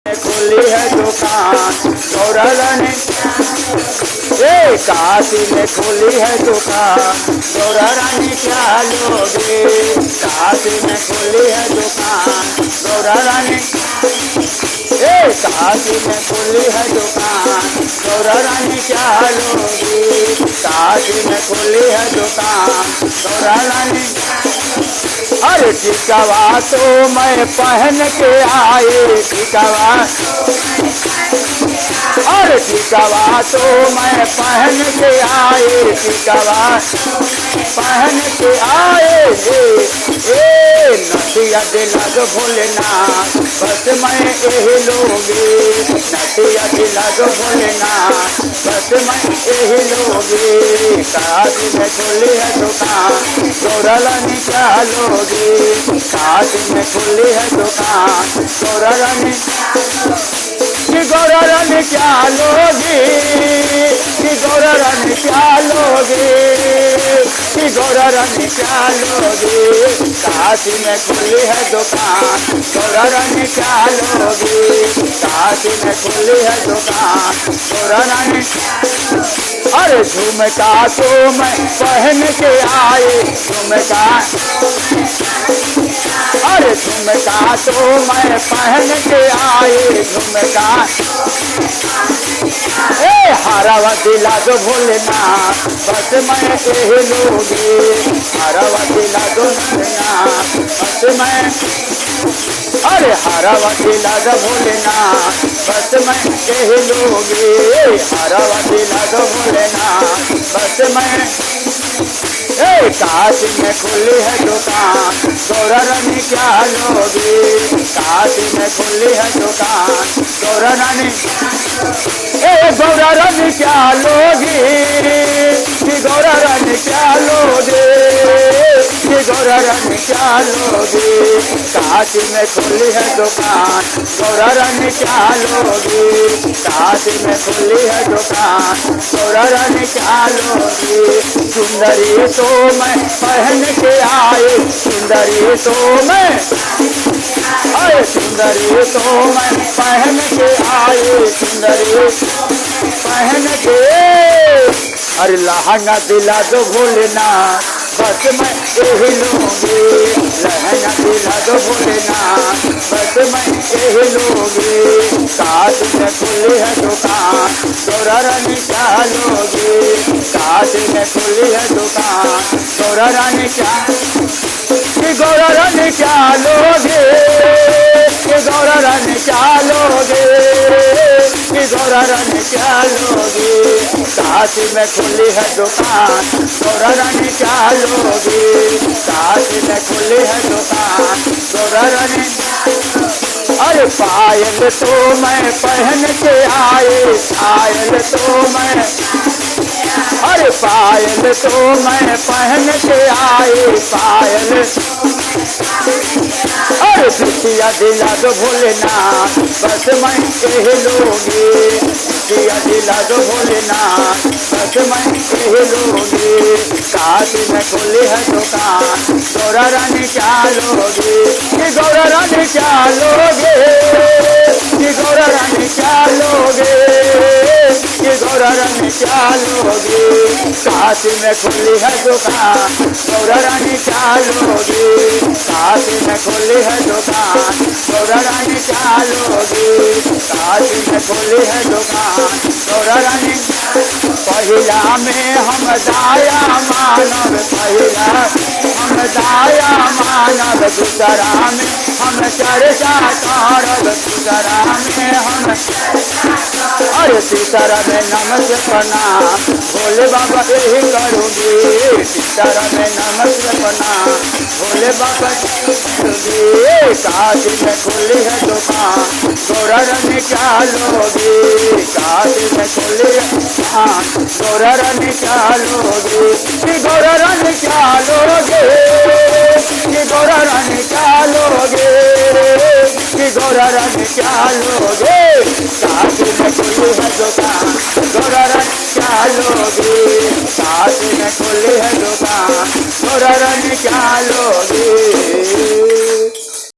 खोली है दुकान गौरा रानी, काशी में खोली है दुकान गौरा रानी क्या लोगे। काशी में खोली है दुकान गौरा रानी, काशी में खोली है दुकान गौरा रानी क्या लोगे। काशी में खोली है दुकान गौरा रानी। अरे टिकवा तो मैं पहन के आए, टिकवा अरे टिकवा तो मैं पहन के आए, टिकवा पहन के आए। नदिया दिला दो भोलेनाथ बस मैं यही लोगे। नदिया दिला दो भोलेनाथ बस मैं यही लोगे। काशी में खोली है दुकान गौरा रानी क्या लोगे। काशी में खोली है दुकान गौरा रानी, गौरा रानी क्या लोगी। गौरा रानी क्या लोगी, गौरा रानी क्या लोगी। काशी में खोली है दुकान गौरा रानी क्या लोगी। काशी में खोली है दुकान गौरा रानी। अरे झुमका तो मैं पहन के आए, झुमका अरे झुमका तो मैं पहन के आए। झुमका हारावा दिला दो भोलेनाथ बस मैं यही लोगे। हारावा दिला दो भोलेनाथ बस मैं, अरे हारावा दिला दो भोलेनाथ बस मैं यही लोगे। हारावा दिला दो भोलेनाथ बस मैं। काशी में खोली है दुकान गौरा रानी क्या लोगे। काशी में खोली है दुकान गौरा रानी, गौरा रानी क्या लोगी। गौरा रानी क्या लोगे, गौरा रानी क्या लोगे। काशी में खोली है दुकान गौरा रानी क्या लोगे। काशी में खोली है दुकान गौरा रानी क्या लोगे। सुंदरी तो मैं पहन के आए, सुंदरी तो मैं, अरे सुंदरी तो मैं पहन के आए। सुंदरी पहन के, अरे लहंगा दिला दो भोलेनाथ बस मैं यही लूंगी। लहंगा दिला दो भोलेनाथ बस मैं यही लूंगी। काशी में खोली है दुकान गौरा रानी क्या लोगे। काशी में खोली है दुकान गौरा रानी क्या, गौरा रानी क्या लोगे। गौरा रानी क्या लोगे, गौरा रानी क्या लोगे। काशी में खोली है दुकान गौरा रानी क्या लोगे। काशी में खोली है दुकान गौरा रानी। अरे पायल तो मैं पहन के आए, पायल तो मैं, अरे पायल तो मैं पहन के आए। पायल अरे बिटिया दिला दो भोलेनाथ बस मैं यही लोगे। बिटिया दिला दो भोलेनाथ बस मैं यही लोगे। काशी में खोली है दुकान गौरा रानी क्या लोगे। गौरा रानी क्या लोगे, गौरा रानी क्या लोगे। गौरा रानी क्या लोगे। काशी में खोली है दुकान गौरा रानी क्या लोगे। काशी में खोली है दुकान गौरा रानी क्या लोगे। काशी में खोली है दुकान गौरा रानी। पहिला में हम दाया मानव, पहिला हम दाया मानव। दूसरा में हम चर्चा करब, दूसरा में हम, अरे तीसरा में नमस्ते प्रणाम भोले बाबा यही करूँगी। तीसरा में नमस्ते प्रणाम भोले बाबा करूँगी। काशी में खोली है दुकान गौरा रानी क्या लोगे। काशी में खोली है दुकान गौरा रानी क्या लोगे। गौरा रानी क्या लोगे, गौरा रानी क्या लोगे। गौरा रानी क्या लोगे। काशी में खोली है दुकान गौरा रानी क्या लोगे। काशी में खोली है दुकान गौरा रानी क्या लोगे।